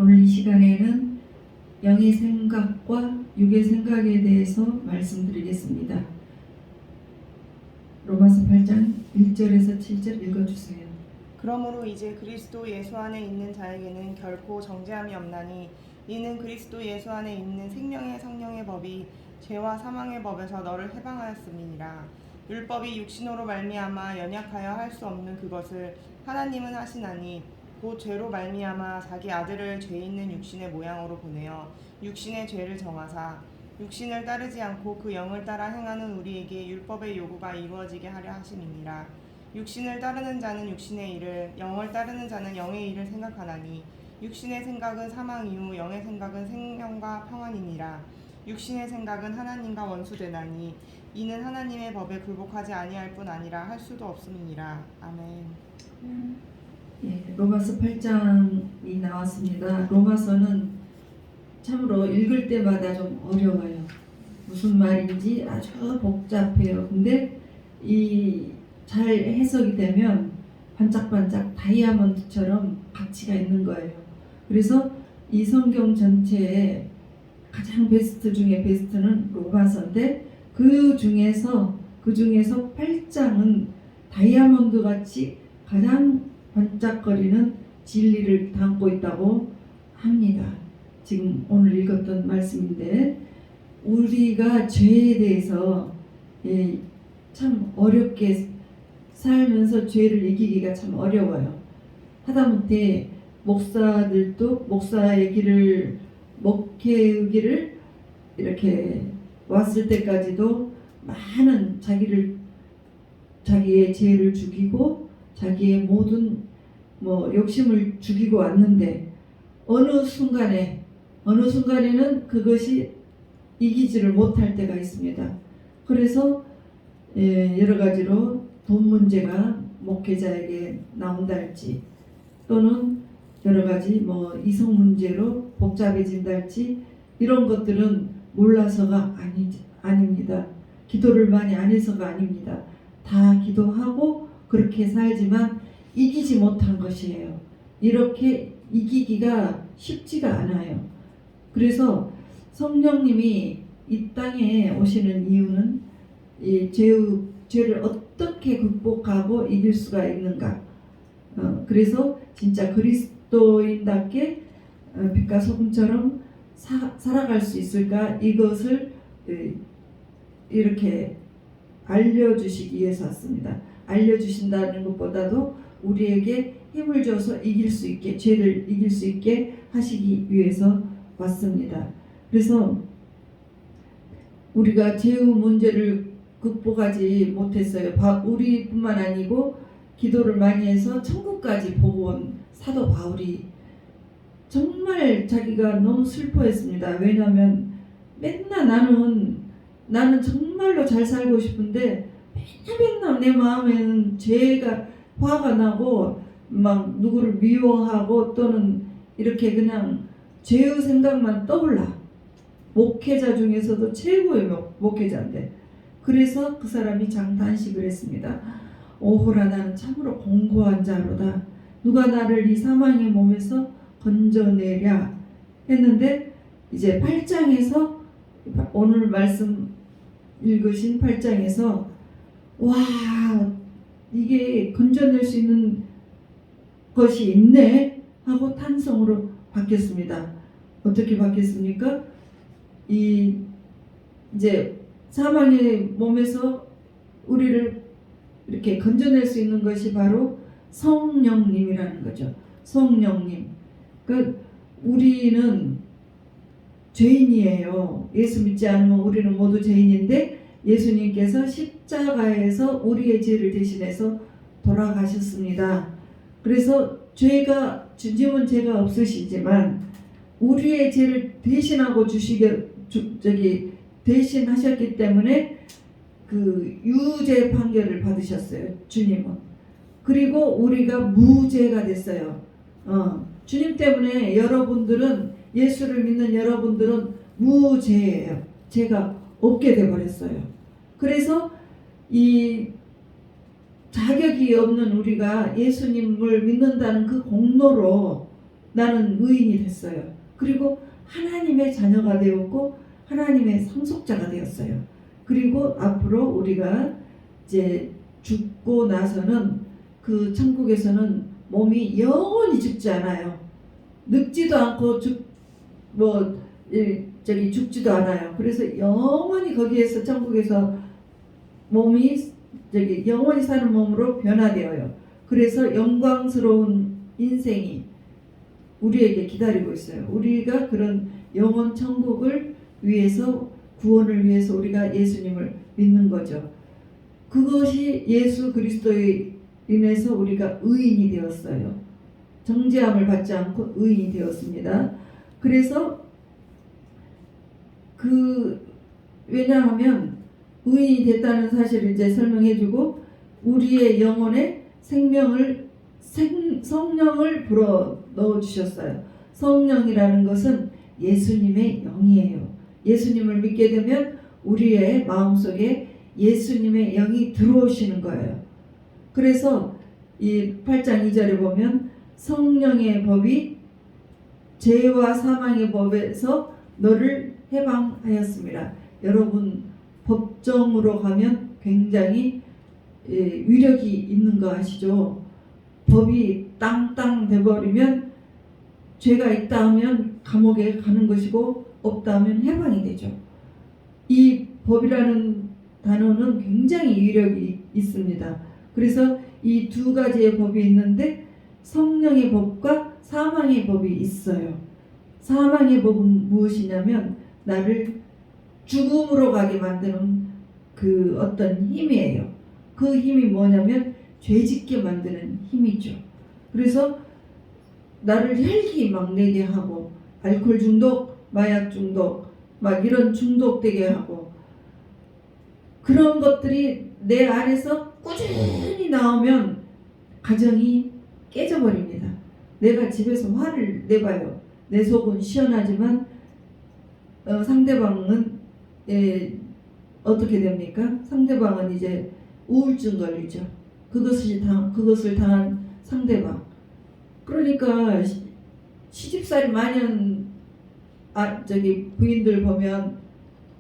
오늘 이 시간에는 영의 생각과 육의 생각에 대해서 말씀드리겠습니다. 로마서 8장 1절에서 7절 읽어주세요. 그러므로 이제 그리스도 예수 안에 있는 자에게는 결코 정죄함이 없나니 이는 그리스도 예수 안에 있는 생명의 성령의 법이 죄와 사망의 법에서 너를 해방하였음이니라. 율법이 육신으로 말미암아 연약하여 할 수 없는 그것을 하나님은 하시나니 곧 죄로 말미암아 자기 아들을 죄 있는 육신의 모양으로 보내어 육신의 죄를 정하사 육신을 따르지 않고 그 영을 따라 행하는 우리에게 율법의 요구가 이루어지게 하려 하심이니라. 육신을 따르는 자는 육신의 일을, 영을 따르는 자는 영의 일을 생각하나니 육신의 생각은 사망이요 영의 생각은 생명과 평안이니라. 육신의 생각은 하나님과 원수되나니 이는 하나님의 법에 굴복하지 아니할 뿐 아니라 할 수도 없음이니라. 아멘. 로마서 8장이 나왔습니다. 로마서는 참으로 읽을 때마다 좀 어려워요. 무슨 말인지 아주 복잡해요. 근데 잘 해석이 되면 반짝반짝 다이아몬드처럼 가치가 있는 거예요. 그래서 이 성경 전체에 가장 베스트 중에 베스트는 로마서인데 그 중에서 8장은 다이아몬드 같이 가장 반짝거리는 진리를 담고 있다고 합니다. 지금 오늘 읽었던 말씀인데 우리가 죄에 대해서 참 어렵게 살면서 죄를 이기기가 참 어려워요. 하다못해 목사들도 목사의 길을 목회의 길을 이렇게 왔을 때까지도 많은 자기의 죄를 죽이고 자기의 모든 욕심을 죽이고 왔는데 어느 순간에는 그것이 이기지를 못할 때가 있습니다. 그래서 여러 가지로 돈 문제가 목회자에게 나온다 할지 또는 여러 가지 이성 문제로 복잡해진다 할지 이런 것들은 몰라서가 아닙니다. 기도를 많이 안 해서가 아닙니다. 다 기도하고 그렇게 살지만 이기지 못한 것이에요. 이렇게 이기기가 쉽지가 않아요. 그래서 성령님이 이 땅에 오시는 이유는 이 죄를 어떻게 극복하고 이길 수가 있는가. 그래서 진짜 그리스도인답게 빛과 소금처럼 살아갈 수 있을까 이것을 이렇게 알려주시기 위해서 왔습니다. 알려주신다는 것보다도 우리에게 힘을 줘서 죄를 이길 수 있게 하시기 위해서 왔습니다. 그래서 우리가 죄의 문제를 극복하지 못했어요. 우리뿐만 아니고 기도를 많이 해서 천국까지 보고 온 사도 바울이 정말 자기가 너무 슬퍼했습니다. 왜냐하면 맨날 나는 정말로 잘 살고 싶은데 맨날 내 마음에는 죄가 화가 나고 막 누구를 미워하고 또는 이렇게 그냥 죄의 생각만 떠올라. 목회자 중에서도 최고의 목회자인데 그래서 그 사람이 장단식을 했습니다. 오호라 나는 참으로 공고한 자로다. 누가 나를 이 사망의 몸에서 건져내랴 했는데 이제 8장에서 오늘 말씀 읽으신 8장에서 와 이게 건져낼 수 있는 것이 있네 하고 탄성으로 바뀌었습니다. 어떻게 바뀌었습니까? 이제 사망의 몸에서 우리를 이렇게 건져낼 수 있는 것이 바로 성령님이라는 거죠. 성령님. 그러니까 우리는 죄인이에요. 예수 믿지 않으면 우리는 모두 죄인인데 예수님께서 십자가에서 우리의 죄를 대신해서 돌아가셨습니다. 그래서 주님은 죄가 없으시지만 우리의 죄를 대신하고 대신하셨기 때문에 그 유죄 판결을 받으셨어요. 주님은. 그리고 우리가 무죄가 됐어요. 주님 때문에 예수를 믿는 여러분들은 무죄예요. 죄가 없게 돼버렸어요. 그래서 이 자격이 없는 우리가 예수님을 믿는다는 그 공로로 나는 의인이 됐어요. 그리고 하나님의 자녀가 되었고 하나님의 상속자가 되었어요. 그리고 앞으로 우리가 이제 죽고 나서는 그 천국에서는 몸이 영원히 죽지 않아요. 늙지도 않고 죽지도 않아요. 그래서 영원히 거기에서 천국에서 몸이 영원히 사는 몸으로 변화되어요. 그래서 영광스러운 인생이 우리에게 기다리고 있어요. 우리가 그런 영원 천국을 위해서, 구원을 위해서 우리가 예수님을 믿는 거죠. 그것이 예수 그리스도에 인해서 우리가 의인이 되었어요. 정죄함을 받지 않고 의인이 되었습니다. 그래서 왜냐하면 의인이 됐다는 사실을 이제 설명해주고 우리의 영혼에 성령을 불어 넣어주셨어요. 성령이라는 것은 예수님의 영이에요. 예수님을 믿게 되면 우리의 마음속에 예수님의 영이 들어오시는 거예요. 그래서 이 8장 2절에 보면 성령의 법이 죄와 사망의 법에서 너를 해방하였습니다. 여러분 법정으로 가면 굉장히 위력이 있는 거 아시죠? 법이 땅땅 돼버리면 죄가 있다 하면 감옥에 가는 것이고 없다 하면 해방이 되죠. 이 법이라는 단어는 굉장히 위력이 있습니다. 그래서 이 두 가지의 법이 있는데 성령의 법과 사망의 법이 있어요. 사망의 법은 무엇이냐면 나를 죽음으로 가게 만드는 그 어떤 힘이에요. 그 힘이 뭐냐면 죄짓게 만드는 힘이죠. 그래서 나를 혈기 막 내게 하고 알코올 중독, 마약 중독 막 이런 중독되게 하고 그런 것들이 내 안에서 꾸준히 나오면 가정이 깨져버립니다. 내가 집에서 화를 내봐요. 내 속은 시원하지만 상대방은 어떻게 됩니까? 상대방은 이제 우울증 걸리죠. 그것을 당한 상대방. 그러니까 시집살이 많이 한 부인들 보면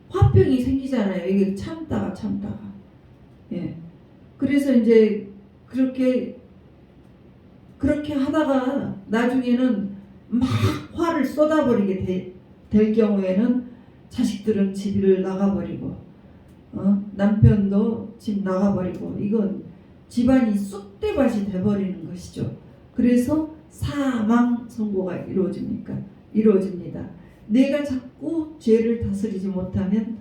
화병이 생기잖아요. 이게 참다가. 예. 그래서 이제 그렇게 하다가 나중에는 막 화를 쏟아버리게 될 경우에는 자식들은 집을 나가버리고 남편도 집 나가버리고 이건 집안이 쑥대밭이 돼버리는 것이죠. 그래서 사망 선고가 이루어집니다. 내가 자꾸 죄를 다스리지 못하면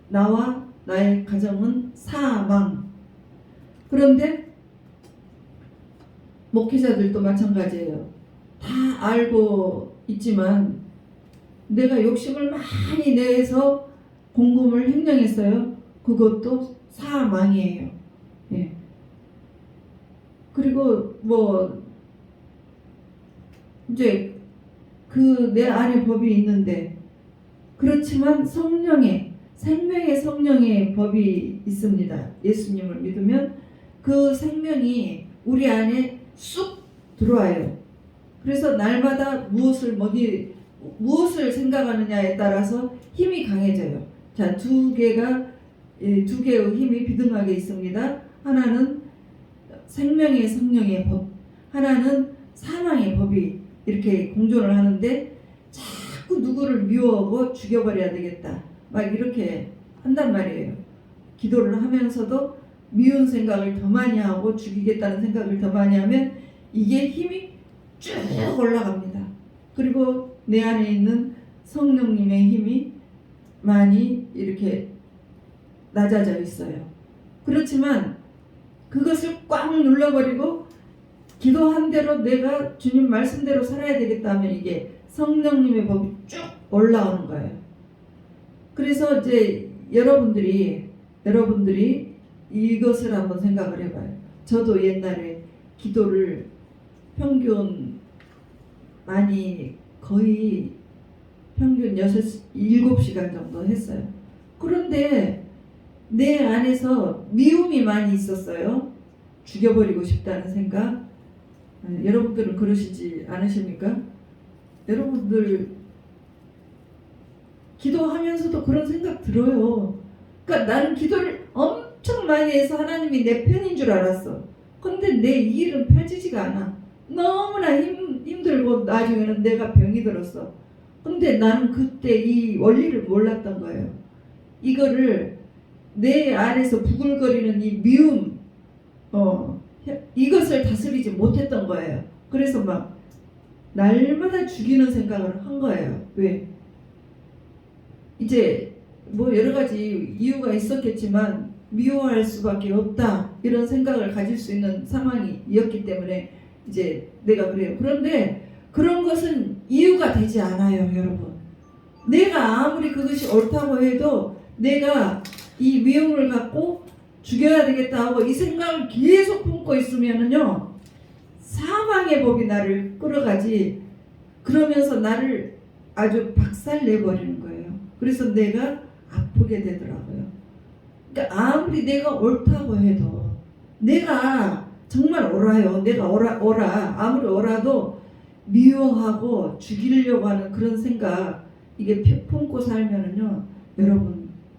나와 나의 가정은 사망. 그런데 목회자들도 마찬가지예요. 다 알고 있지만 내가 욕심을 많이 내서 공금을 횡령했어요. 그것도 사망이에요. 예. 그리고 이제 내 안에 법이 있는데 그렇지만 생명의 성령의 법이 있습니다. 예수님을 믿으면 그 생명이 우리 안에 쑥 들어와요. 그래서 날마다 무엇을 생각하느냐에 따라서 힘이 강해져요. 자, 두 개의 힘이 비등하게 있습니다. 하나는 생명의 성령의 법, 하나는 사망의 법이 이렇게 공존을 하는데 자꾸 누구를 미워하고 죽여버려야 되겠다. 막 이렇게 한단 말이에요. 기도를 하면서도 미운 생각을 더 많이 하고 죽이겠다는 생각을 더 많이 하면 이게 힘이 쭉 올라갑니다. 그리고 내 안에 있는 성령님의 힘이 많이 이렇게 낮아져 있어요. 그렇지만 그것을 꽉 눌러버리고 기도한 대로 내가 주님 말씀대로 살아야 되겠다 하면 이게 성령님의 법이 쭉 올라오는 거예요. 그래서 이제 여러분들이 이것을 한번 생각을 해봐요. 저도 옛날에 기도를 평균 거의 평균 7시간 정도 했어요. 그런데 내 안에서 미움이 많이 있었어요. 죽여버리고 싶다는 생각. 여러분들은 그러시지 않으십니까? 여러분들 기도하면서도 그런 생각 들어요. 그러니까 나는 기도를 엄청 많이 해서 하나님이 내 편인 줄 알았어. 근데 내 일은 펴지지가 않아. 너무나 힘들고 나중에는 내가 병이 들었어. 근데 나는 그때 이 원리를 몰랐던 거예요. 이거를 내 안에서 부글거리는 이 미움, 이것을 다스리지 못했던 거예요. 그래서 막 날마다 죽이는 생각을 한 거예요. 왜? 이제 뭐 여러 가지 이유가 있었겠지만 미워할 수밖에 없다 이런 생각을 가질 수 있는 상황이었기 때문에 이제 내가 그래요. 그런데 그런 것은 이유가 되지 않아요, 여러분. 내가 아무리 그것이 옳다고 해도 내가 이 미움을 갖고 죽여야 되겠다 하고 이 생각을 계속 품고 있으면은요, 사망의 법이 나를 끌어가지. 그러면서 나를 아주 박살내버리는 거예요. 그래서 내가 아프게 되더라고요. 그러니까 아무리 내가 옳다고 해도, 내가 정말 옳아요. 내가 옳아. 아무리 옳아도 미워하고 죽이려고 하는 그런 생각, 이게 품고 살면은요,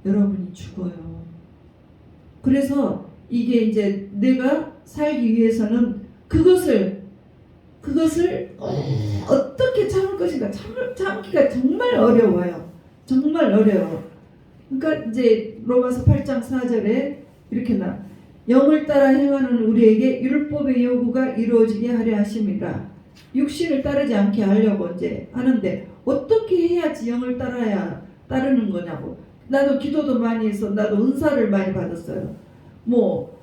여러분이 죽어요. 그래서 이게 이제 내가 살기 위해서는 그것을 어떻게 참을 것인가, 참기가 정말 어려워요. 정말 어려워. 그러니까 이제 로마서 8장 4절에 이렇게 나 영을 따라 행하는 우리에게 율법의 요구가 이루어지게 하려 하심이라. 육신을 따르지 않게 하려고 이제 하는데 어떻게 해야지 영을 따르는 거냐고. 나도 기도도 많이 해서 나도 은사를 많이 받았어요. 뭐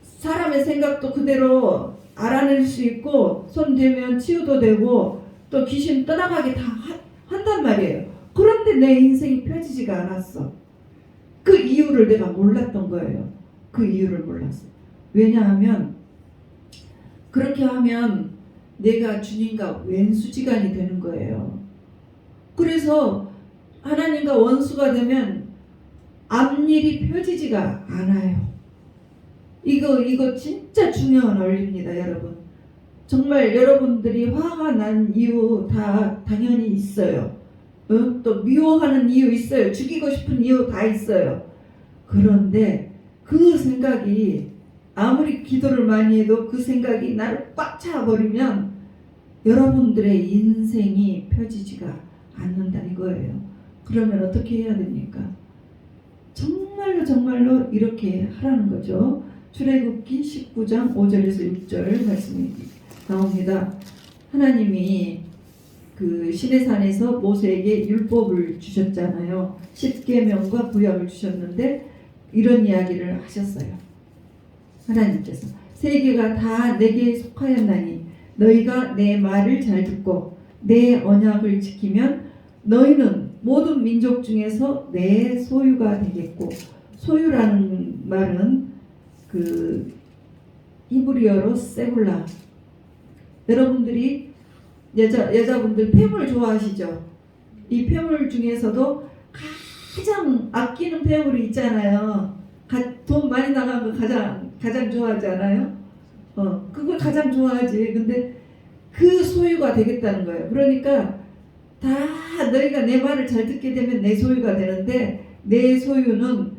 사람의 생각도 그대로 알아낼 수 있고 손 대면 치유도 되고 또 귀신 떠나가게 다 한단 말이에요. 그런데 내 인생이 펴지지가 않았어. 그 이유를 내가 몰랐던 거예요. 그 이유를 몰랐어. 왜냐하면 그렇게 하면 내가 주님과 왼수지간이 되는 거예요. 그래서 하나님과 원수가 되면 앞일이 펴지지가 않아요. 이거 진짜 중요한 원리입니다, 여러분. 정말 여러분들이 화가 난 이유 다 당연히 있어요. 또 미워하는 이유 있어요. 죽이고 싶은 이유 다 있어요. 그런데 그 생각이 아무리 기도를 많이 해도 그 생각이 나를 꽉 차버리면 여러분들의 인생이 펴지지가 않는다 이거예요. 그러면 어떻게 해야 됩니까? 정말로 이렇게 하라는 거죠. 출애굽기 19장 5절에서 6절 말씀이 나옵니다. 하나님이 그 시내산에서 모세에게 율법을 주셨잖아요. 십계명과 구약을 주셨는데 이런 이야기를 하셨어요. 하나님께서 세계가 다 내게 속하였나니 너희가 내 말을 잘 듣고 내 언약을 지키면 너희는 모든 민족 중에서 내 소유가 되겠고, 소유라는 말은 그 히브리어로 세불라. 여러분들이 여자분들 폐물 좋아하시죠? 이 폐물 중에서도 가장 아끼는 폐물이 있잖아요. 돈 많이 나간 거 가장 좋아하지 않아요? 그걸 가장 좋아하지. 근데 그 소유가 되겠다는 거예요. 그러니까 다 너희가 내 말을 잘 듣게 되면 내 소유가 되는데, 내 소유는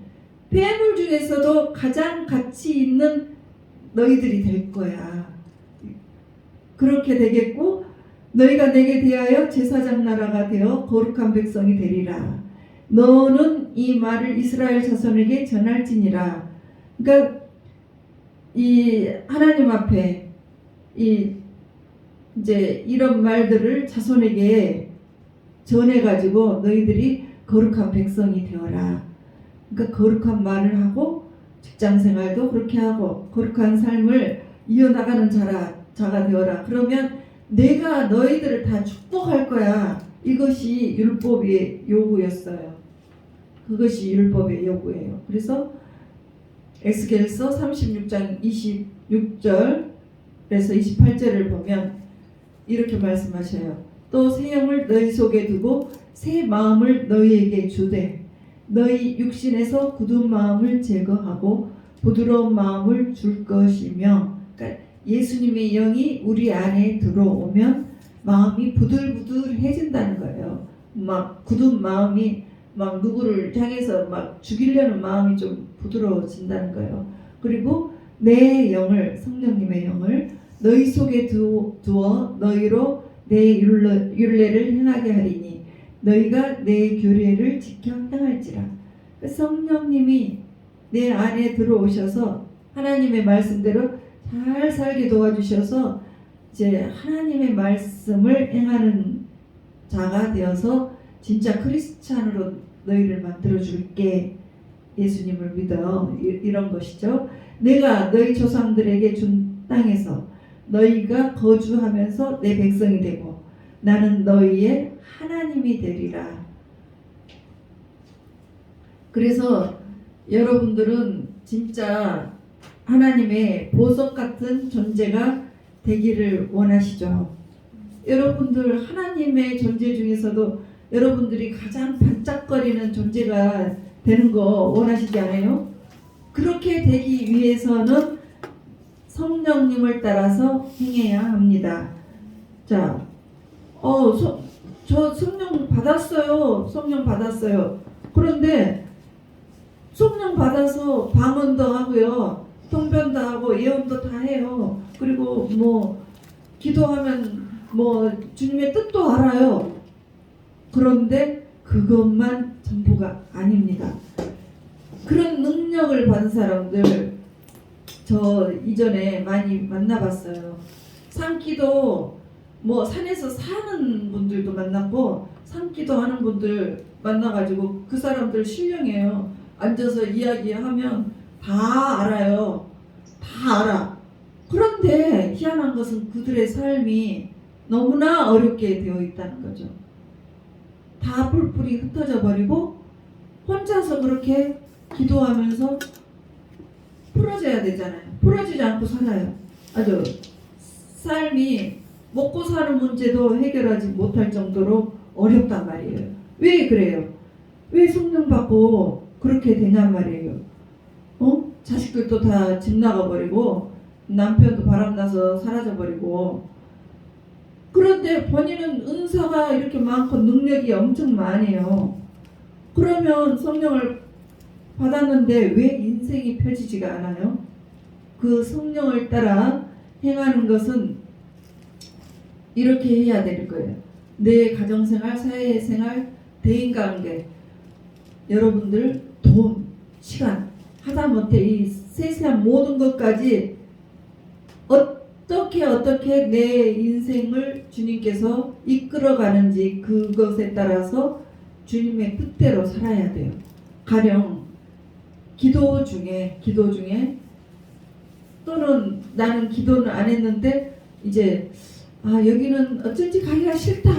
폐물 중에서도 가장 가치 있는 너희들이 될 거야. 그렇게 되겠고, 너희가 내게 대하여 제사장 나라가 되어 거룩한 백성이 되리라. 너는 이 말을 이스라엘 자손에게 전할지니라. 그러니까 이 하나님 앞에 이제 이런 말들을 자손에게 전해가지고 너희들이 거룩한 백성이 되어라. 그러니까 거룩한 말을 하고 직장생활도 그렇게 하고 거룩한 삶을 이어나가는 자가 되어라. 그러면 내가 너희들을 다 축복할 거야. 이것이 율법의 요구였어요. 그것이 율법의 요구예요. 그래서 에스겔서 36장 26절에서 28절을 보면 이렇게 말씀하셔요. 또 새 영을 너희 속에 두고 새 마음을 너희에게 주되 너희 육신에서 굳은 마음을 제거하고 부드러운 마음을 줄 것이며, 그러니까 예수님의 영이 우리 안에 들어오면 마음이 부들부들해진다는 거예요. 막 굳은 마음이 막 누구를 향해서 막 죽이려는 마음이 좀 부드러워진다는 거예요. 그리고 내 영을, 성령님의 영을 너희 속에 두어 너희로 내 율례를 행하게 하리니 너희가 내 규례를 지켜 행할지라. 성령님이 내 안에 들어오셔서 하나님의 말씀대로 잘 살게 도와주셔서 이제 하나님의 말씀을 행하는 자가 되어서 진짜 크리스찬으로 너희를 만들어 줄게. 예수님을 믿어. 이런 것이죠. 내가 너희 조상들에게 준 땅에서 너희가 거주하면서 내 백성이 되고 나는 너희의 하나님이 되리라. 그래서 여러분들은 진짜 하나님의 보석 같은 존재가 되기를 원하시죠. 여러분들 하나님의 존재 중에서도 여러분들이 가장 반짝거리는 존재가 되는 거 원하시지 않아요? 그렇게 되기 위해서는 성령님을 따라서 행해야 합니다. 자, 저 성령 받았어요. 성령 받았어요. 그런데 성령 받아서 방언도 하고요, 통변도 하고 예언도 다 해요. 그리고 뭐 기도하면 뭐 주님의 뜻도 알아요. 그런데 그것만 전부가 아닙니다. 그런 능력을 받은 사람들 저 이전에 많이 만나봤어요. 산기도 뭐 산에서 사는 분들도 만났고 산기도 하는 분들 만나가지고 그 사람들 신령해요. 앉아서 이야기하면 다 알아요. 다 알아. 그런데 희한한 것은 그들의 삶이 너무나 어렵게 되어 있다는 거죠. 다 뿔뿔이 흩어져 버리고 혼자서 그렇게 기도하면서 풀어져야 되잖아요. 풀어지지 않고 살아요. 아주 삶이 먹고 사는 문제도 해결하지 못할 정도로 어렵단 말이에요. 왜 그래요? 왜 성령 받고 그렇게 되냔 말이에요. 자식들도 다 집 나가버리고 남편도 바람나서 사라져버리고, 그런데 본인은 은사가 이렇게 많고 능력이 엄청 많아요. 그러면 성령을 받았는데 왜 인생이 펴지지가 않아요? 그 성령을 따라 행하는 것은 이렇게 해야 될 거예요. 내 가정생활, 사회생활, 대인관계, 여러분들 돈, 시간, 하다못해 이 세세한 모든 것까지 어떻게 내 인생을 주님께서 이끌어가는지 그것에 따라서 주님의 뜻대로 살아야 돼요. 가령 기도 중에 또는 나는 기도는 안 했는데 이제 여기는 어쩐지 가기가 싫다.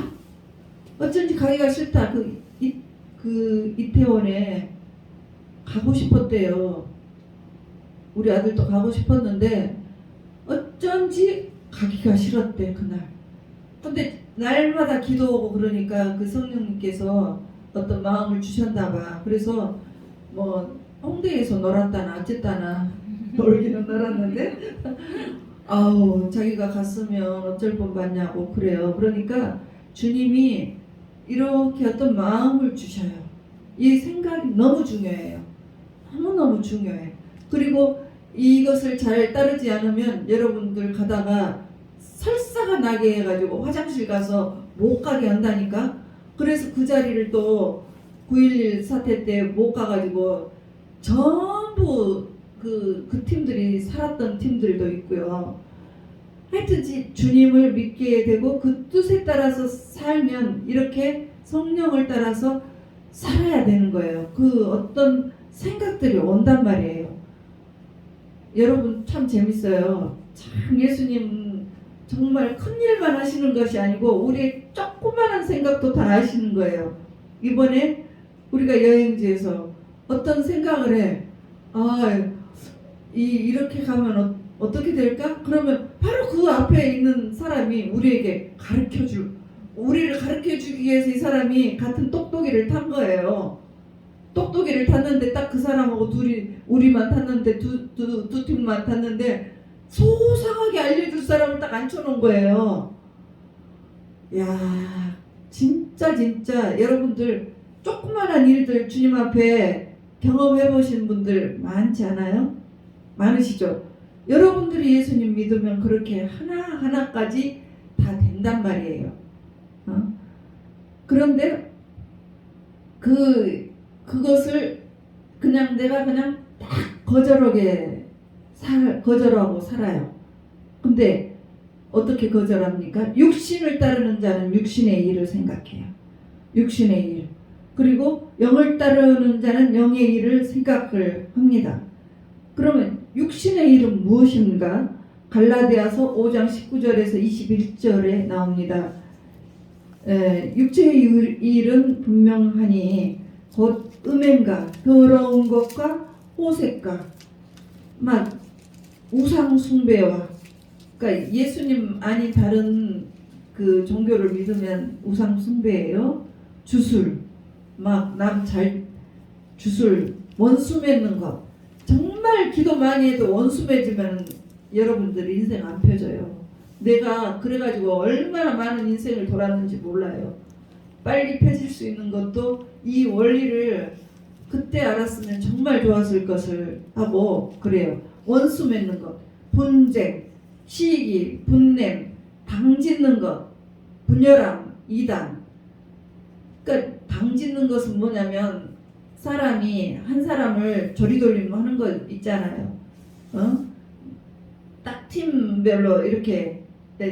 그 이태원에 가고 싶었대요. 우리 아들도 가고 싶었는데 어쩐지 가기가 싫었대 그날. 근데 날마다 기도하고 그러니까 그 성령님께서 어떤 마음을 주셨나 봐. 그래서 뭐 홍대에서 놀았다나 어쨌다나 놀기는 놀았는데 자기가 갔으면 어쩔 뻔봤냐고 그래요. 그러니까 주님이 이렇게 어떤 마음을 주셔요. 이 생각이 너무 중요해요. 너무너무 중요해. 그리고 이것을 잘 따르지 않으면 여러분들 가다가 설사가 나게 해가지고 화장실 가서 못 가게 한다니까. 그래서 그 자리를 또 9.11 사태 때 못 가가지고 전부 그 팀들이 살았던 팀들도 있고요. 하여튼 주님을 믿게 되고 그 뜻에 따라서 살면 이렇게 성령을 따라서 살아야 되는 거예요. 그 어떤 생각들이 온단 말이에요. 여러분 참 재밌어요. 참 예수님 정말 큰 일만 하시는 것이 아니고 우리의 조그마한 생각도 다 아시는 거예요. 이번에 우리가 여행지에서 어떤 생각을 해. 이렇게 가면 어떻게 될까? 그러면 바로 그 앞에 있는 사람이 우리에게 우리를 가르쳐주기 위해서 이 사람이 같은 똑똑이를 탄 거예요. 똑똑이를 탔는데 딱 그 사람하고 우리만 탔는데 두 팀만 탔는데 소상하게 알려줄 사람을 딱 앉혀놓은 거예요. 야, 진짜 여러분들 조그마한 일들 주님 앞에 경험해 보신 분들 많지 않아요? 많으시죠? 여러분들이 예수님 믿으면 그렇게 하나하나까지 다 된단 말이에요. 그런데 그것을 그냥 내가 그냥 딱 거절하고 살아요. 근데 어떻게 거절합니까? 육신을 따르는 자는 육신의 일을 생각해요. 육신의 일. 그리고 영을 따르는 자는 영의 일을 생각을 합니다. 그러면 육신의 일은 무엇인가? 갈라디아서 5장 19절에서 21절에 나옵니다. 육체의 일은 분명하니 곧 음행과 더러운 것과 호색과 막 우상 숭배와, 그러니까 예수님 아닌 다른 그 종교를 믿으면 우상 숭배예요. 주술, 막 주술, 원수 맺는 것. 정말 기도 많이 해도 원수 맺으면 여러분들 인생 안 펴져요. 내가 그래가지고 얼마나 많은 인생을 돌았는지 몰라요. 빨리 펴질 수 있는 것도 이 원리를 그때 알았으면 정말 좋았을 것을 하고 그래요. 원수 맺는 것, 분쟁, 시기, 분냄, 당짓는 것, 분열함, 이단. 그러니까 당짓는 것은 뭐냐면 사람이 한 사람을 조리돌림 하는 거 있잖아요. 딱 팀별로 이렇게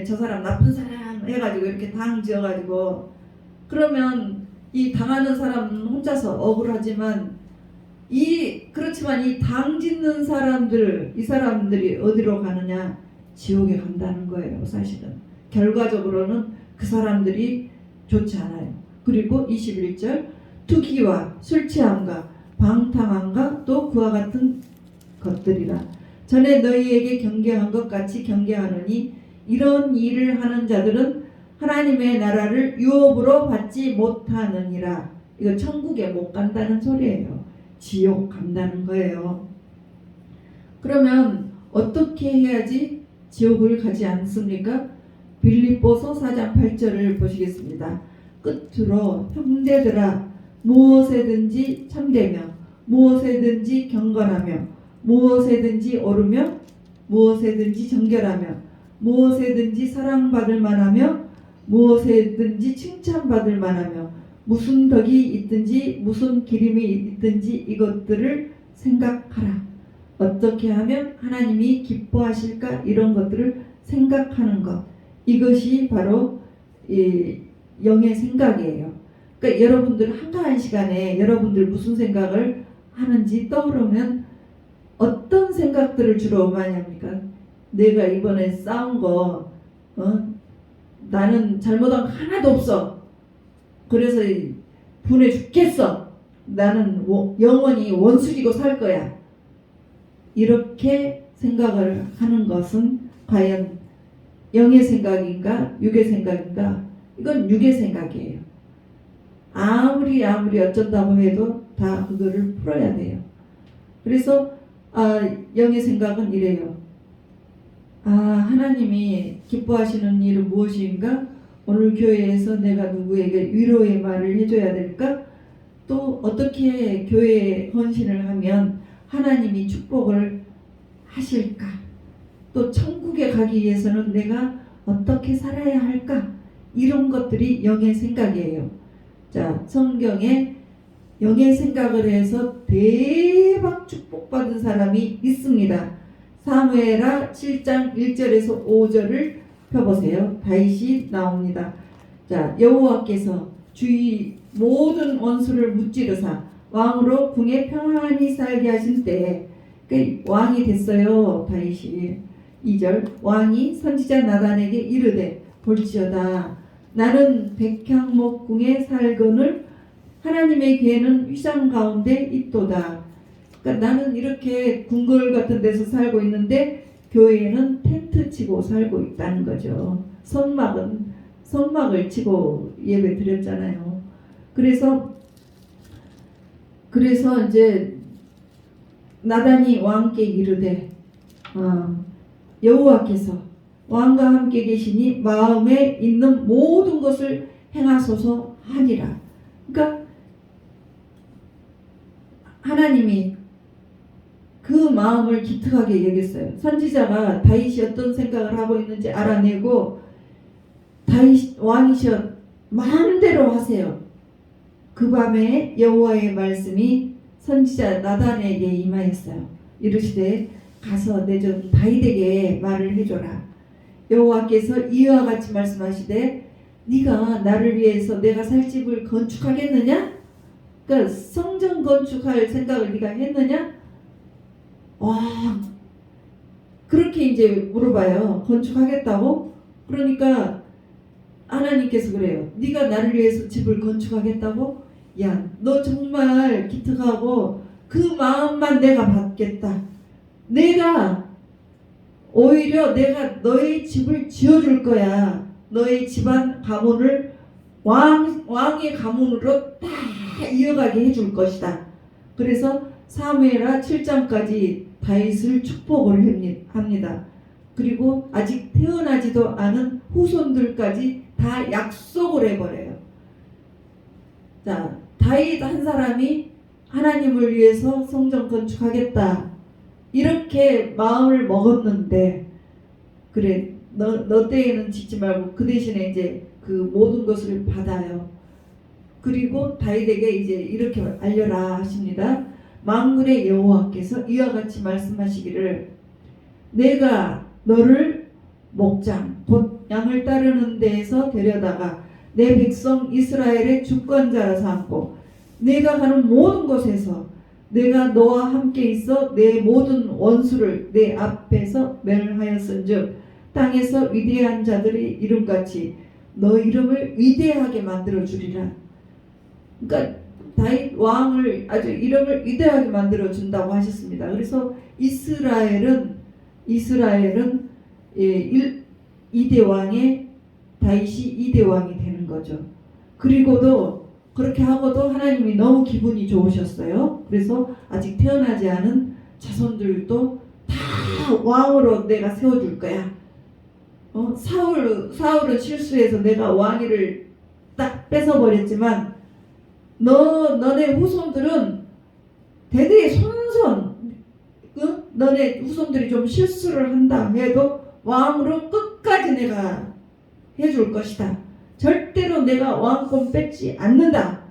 저 사람 나쁜 사람 해가지고 이렇게 당 지어가지고 그러면 이 당하는 사람은 혼자서 억울하지만 그렇지만 이 당 짓는 사람들, 이 사람들이 어디로 가느냐? 지옥에 간다는 거예요. 사실은 결과적으로는 그 사람들이 좋지 않아요. 그리고 21절 투기와 술 취함과 방탕함과 또 그와 같은 것들이라. 전에 너희에게 경계한 것 같이 경계하노니 이런 일을 하는 자들은 하나님의 나라를 유업으로 받지 못하느니라. 이거 천국에 못 간다는 소리예요. 지옥 간다는 거예요. 그러면 어떻게 해야지 지옥을 가지 않습니까? 빌립보서 4장 8절을 보시겠습니다. 끝으로 형제들아 무엇에든지 참되며 무엇에든지 경건하며 무엇에든지 오르며 무엇에든지 정결하며 무엇에든지 사랑받을 만하며 무엇에든지 칭찬받을 만하며 무슨 덕이 있든지 무슨 기림이 있든지 이것들을 생각하라. 어떻게 하면 하나님이 기뻐하실까? 이런 것들을 생각하는 것. 이것이 바로 영의 생각이에요. 그러니까 여러분들 한가한 시간에 여러분들 무슨 생각을 하는지 떠오르면 어떤 생각들을 주로 많이 합니까? 내가 이번에 싸운 거 나는 잘못한 거 하나도 없어. 그래서 분해 죽겠어. 나는 영원히 원수지고 살 거야. 이렇게 생각을 하는 것은 과연 영의 생각인가 육의 생각인가? 이건 육의 생각이에요. 아무리 어쩐다고 해도 다 그거를 풀어야 돼요. 그래서 영의 생각은 이래요. 하나님이 기뻐하시는 일은 무엇인가? 오늘 교회에서 내가 누구에게 위로의 말을 해줘야 될까? 또 어떻게 교회에 헌신을 하면 하나님이 축복을 하실까? 또 천국에 가기 위해서는 내가 어떻게 살아야 할까? 이런 것들이 영의 생각이에요. 자, 성경에 영의 생각을 해서 대박 축복받은 사람이 있습니다. 사무엘하 7장 1절에서 5절을 펴보세요. 다윗이 나옵니다. 자, 여호와께서 주의 모든 원수를 무찌르사 왕으로 궁에 평안히 살게 하신 때에 왕이 됐어요. 다윗이. 2절 왕이 선지자 나단에게 이르되 볼지어다 나는 백향목 궁에 살거늘 하나님의 괴는 휘장 가운데 있도다. 그러니까 나는 이렇게 궁궐 같은 데서 살고 있는데 교회에는 텐트 치고 살고 있다는 거죠. 선막을 치고 예배 드렸잖아요. 그래서 이제 나단이 왕께 이르되 여호와께서 왕과 함께 계시니 마음에 있는 모든 것을 행하소서 하니라. 그러니까 하나님이 그 마음을 기특하게 여겼어요. 선지자가 다윗이 어떤 생각을 하고 있는지 알아내고 다윗 왕이셔 마음대로 하세요. 그 밤에 여호와의 말씀이 선지자 나단에게 임하였어요. 이르시되 가서 내 종 다윗에게 말을 해줘라. 여호와께서 이와 같이 말씀하시되 네가 나를 위해서 내가 살 집을 건축하겠느냐? 그러니까 성전 건축할 생각을 네가 했느냐? 와, 그렇게 이제 물어봐요. 건축하겠다고? 그러니까 하나님께서 그래요. 네가 나를 위해서 집을 건축하겠다고? 야, 너 정말 기특하고 그 마음만 내가 받겠다. 오히려 내가 너의 집을 지어줄 거야. 너의 집안 가문을 왕의 가문으로 다 이어가게 해줄 것이다. 그래서 사무엘하 7장까지 다윗을 축복을 합니다. 그리고 아직 태어나지도 않은 후손들까지 다 약속을 해버려요. 자, 다윗 한 사람이 하나님을 위해서 성전 건축하겠다. 이렇게 마음을 먹었는데, 그래, 너 때에는 짓지 말고 그 대신에 이제 그 모든 것을 받아요. 그리고 다윗에게 이제 이렇게 알려라 하십니다. 만군의 여호와께서 이와 같이 말씀하시기를 내가 너를 목장 곧 양을 따르는 데에서 데려다가 내 백성 이스라엘의 주권자라 삼고 내가 가는 모든 곳에서 내가 너와 함께 있어 내 모든 원수를 내 앞에서 멸하였은즉 땅에서 위대한 자들의 이름같이 너 이름을 위대하게 만들어 주리라. 그러니까 다윗 왕을 아주 이름을 위대하게 만들어 준다고 하셨습니다. 그래서 이스라엘은 2대 왕에 다윗이 2대 왕이 되는 거죠. 그리고도 그렇게 하고도 하나님이 너무 기분이 좋으셨어요. 그래서 아직 태어나지 않은 자손들도 다 왕으로 내가 세워줄 거야. 사울은 실수해서 내가 왕위를 딱 뺏어버렸지만 너네 후손들은 대대의 손손 너네 후손들이 좀 실수를 한다 해도 왕으로 끝까지 내가 해줄 것이다. 절대로 내가 왕권 뺏지 않는다.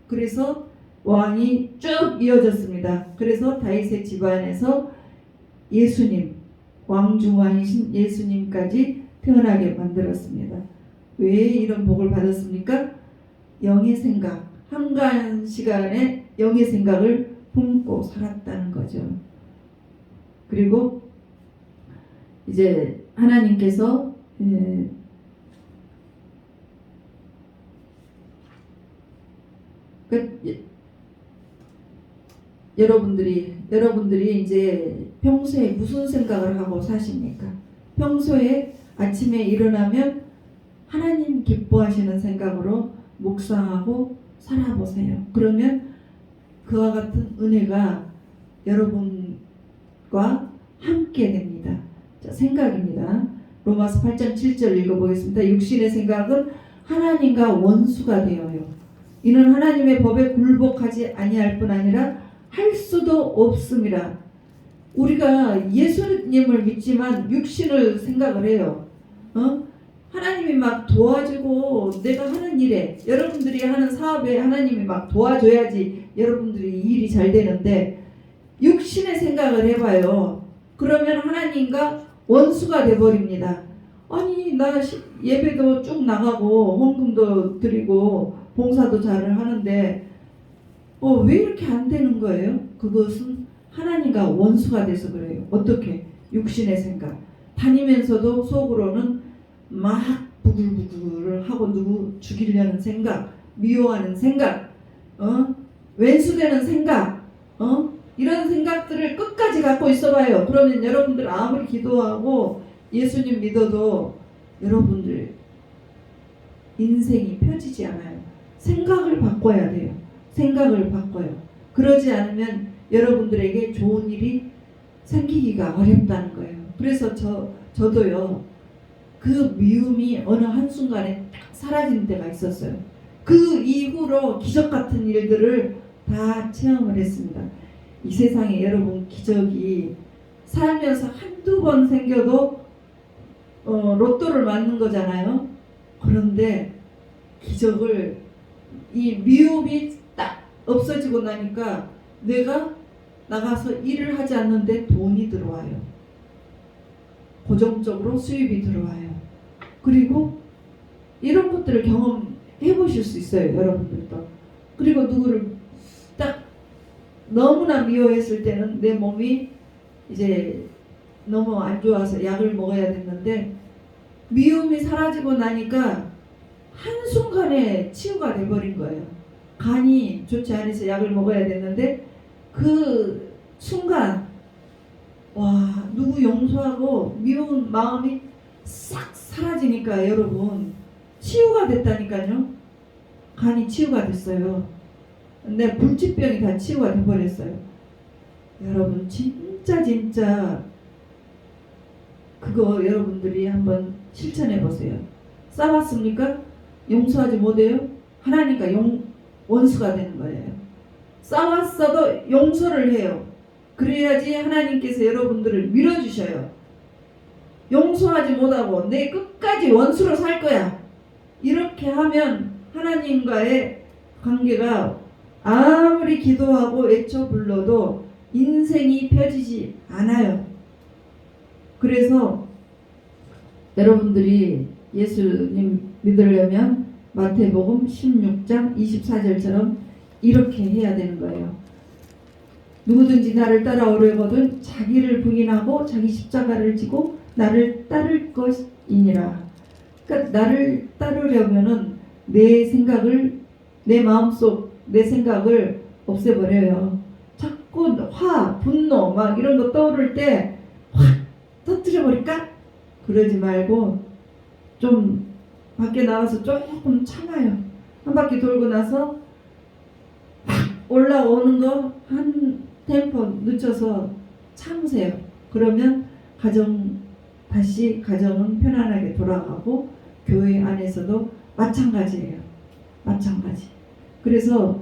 그래서 왕이 쭉 이어졌습니다. 그래서 다윗의 집안에서 예수님, 왕중왕이신 예수님까지 태어나게 만들었습니다. 왜 이런 복을 받았습니까? 영의 생각, 한가한 시간에 영의 생각을 품고 살았다는 거죠. 그리고 이제 하나님께서 여러분들이 이제 평소에 무슨 생각을 하고 사십니까? 평소에 아침에 일어나면 하나님 기뻐하시는 생각으로 묵상하고 살아보세요. 그러면 그와 같은 은혜가 여러분과 함께 됩니다. 자, 생각입니다. 로마서 8장 7절 읽어보겠습니다. 육신의 생각은 하나님과 원수가 되어요. 이는 하나님의 법에 굴복하지 아니할 뿐 아니라 할 수도 없습니다. 우리가 예수님을 믿지만 육신을 생각을 해요. 하나님이 막 도와주고 내가 하는 일에 여러분들이 하는 사업에 하나님이 막 도와줘야지 여러분들이 일이 잘 되는데 육신의 생각을 해봐요. 그러면 하나님과 원수가 돼버립니다. 아니 나 예배도 쭉 나가고 헌금도 드리고 봉사도 잘 하는데 왜 이렇게 안 되는 거예요? 그것은 하나님과 원수가 돼서 그래요. 어떻게? 육신의 생각. 다니면서도 속으로는 막 부글부글을 하고 누구 죽이려는 생각, 미워하는 생각, 왼수되는 생각, 이런 생각들을 끝까지 갖고 있어봐요. 그러면 여러분들 아무리 기도하고 예수님 믿어도 여러분들 인생이 펴지지 않아요. 생각을 바꿔야 돼요. 생각을 바꿔요. 그러지 않으면 여러분들에게 좋은 일이 생기기가 어렵다는 거예요. 그래서 저도요. 그 미움이 어느 한순간에 딱 사라지는 때가 있었어요. 그 이후로 기적 같은 일들을 다 체험을 했습니다. 이 세상에 여러분 기적이 살면서 한두 번 생겨도 로또를 맞는 거잖아요. 그런데 기적을 이 미움이 딱 없어지고 나니까 내가 나가서 일을 하지 않는데 돈이 들어와요. 고정적으로 수입이 들어와요. 그리고 이런 것들을 경험해 보실 수 있어요. 여러분들도. 그리고 누구를 딱 너무나 미워했을 때는 내 몸이 이제 너무 안 좋아서 약을 먹어야 됐는데 미움이 사라지고 나니까 한순간에 치유가 돼버린 거예요. 간이 좋지 않아서 약을 먹어야 됐는데 그 순간 와, 누구 용서하고 미운 마음이 싹 사라지니까 여러분 치유가 됐다니까요. 간이 치유가 됐어요. 근데 불치병이 다 치유가 돼버렸어요. 여러분 진짜 그거 여러분들이 한번 실천해 보세요. 싸웠습니까? 용서하지 못해요? 하나님과 원수가 되는 거예요. 싸웠어도 용서를 해요. 그래야지 하나님께서 여러분들을 밀어주셔요. 용서하지 못하고 내 끝까지 원수로 살 거야. 이렇게 하면 하나님과의 관계가 아무리 기도하고 외쳐 불러도 인생이 펴지지 않아요. 그래서 여러분들이 예수님 믿으려면 마태복음 16장 24절처럼 이렇게 해야 되는 거예요. 누구든지 나를 따라오려거든 자기를 부인하고 자기 십자가를 지고 나를 따를 것이니라. 그러니까 나를 따르려면은 내 생각을 내 마음속 내 생각을 없애버려요. 자꾸 화, 분노 막 이런 거 떠오를 때 확 터뜨려버릴까? 그러지 말고 좀 밖에 나와서 조금 참아요. 한 바퀴 돌고 나서 막 올라오는 거 한 템포 늦춰서 참으세요. 그러면 다시 가정은 편안하게 돌아가고 교회 안에서도 마찬가지예요. 마찬가지. 그래서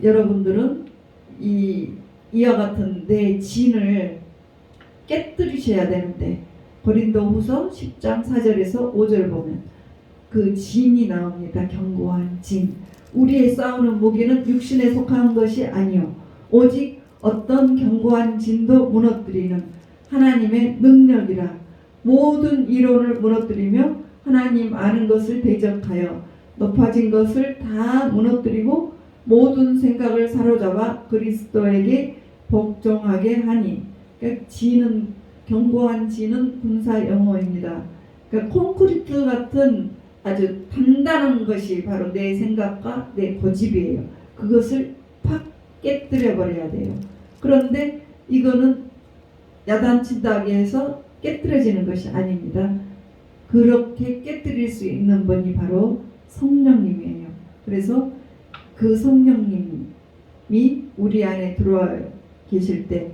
여러분들은 이와 같은 내 진을 깨뜨리셔야 되는데 고린도후서 10장 4절에서 5절 보면 그 진이 나옵니다. 견고한 진. 우리의 싸우는 무기는 육신에 속한 것이 아니요 오직 어떤 견고한 진도 무너뜨리는 하나님의 능력이라. 모든 이론을 무너뜨리며 하나님 아는 것을 대적하여 높아진 것을 다 무너뜨리고 모든 생각을 사로잡아 그리스도에게 복종하게 하니. 그러니까 진은 견고한 진은 군사 용어입니다. 그러니까 콘크리트 같은 아주 단단한 것이 바로 내 생각과 내 고집이에요. 그것을 팍 깨뜨려 버려야 돼요. 그런데 이거는 야단친다고 해서 깨뜨려지는 것이 아닙니다. 그렇게 깨뜨릴 수 있는 분이 바로 성령님이에요. 그래서 그 성령님이 우리 안에 들어와 계실 때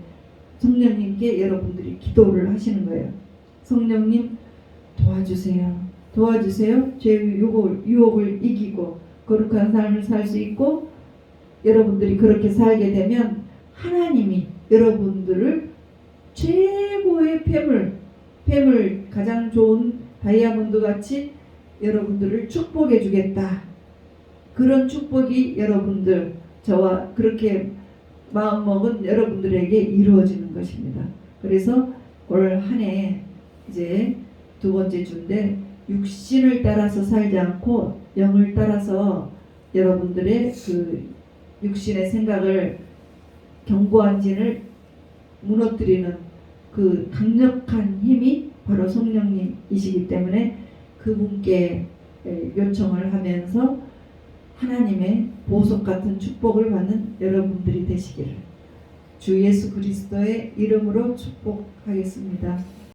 성령님께 여러분들이 기도를 하시는 거예요. 성령님 도와주세요. 도와주세요. 죄의 유혹을 이기고 거룩한 삶을 살 수 있고 여러분들이 그렇게 살게 되면 하나님이 여러분들을 최고의 폐물 가장 좋은 다이아몬드 같이 여러분들을 축복해 주겠다. 그런 축복이 여러분들 저와 그렇게 마음먹은 여러분들에게 이루어지는 것입니다. 그래서 올 한 해 이제 두 번째 주인데 육신을 따라서 살지 않고 영을 따라서 여러분들의 그 육신의 생각을 견고한 진을 무너뜨리는 그 강력한 힘이 바로 성령님이시기 때문에 그분께 요청을 하면서 하나님의 보석 같은 축복을 받는 여러분들이 되시기를 주 예수 그리스도의 이름으로 축복하겠습니다.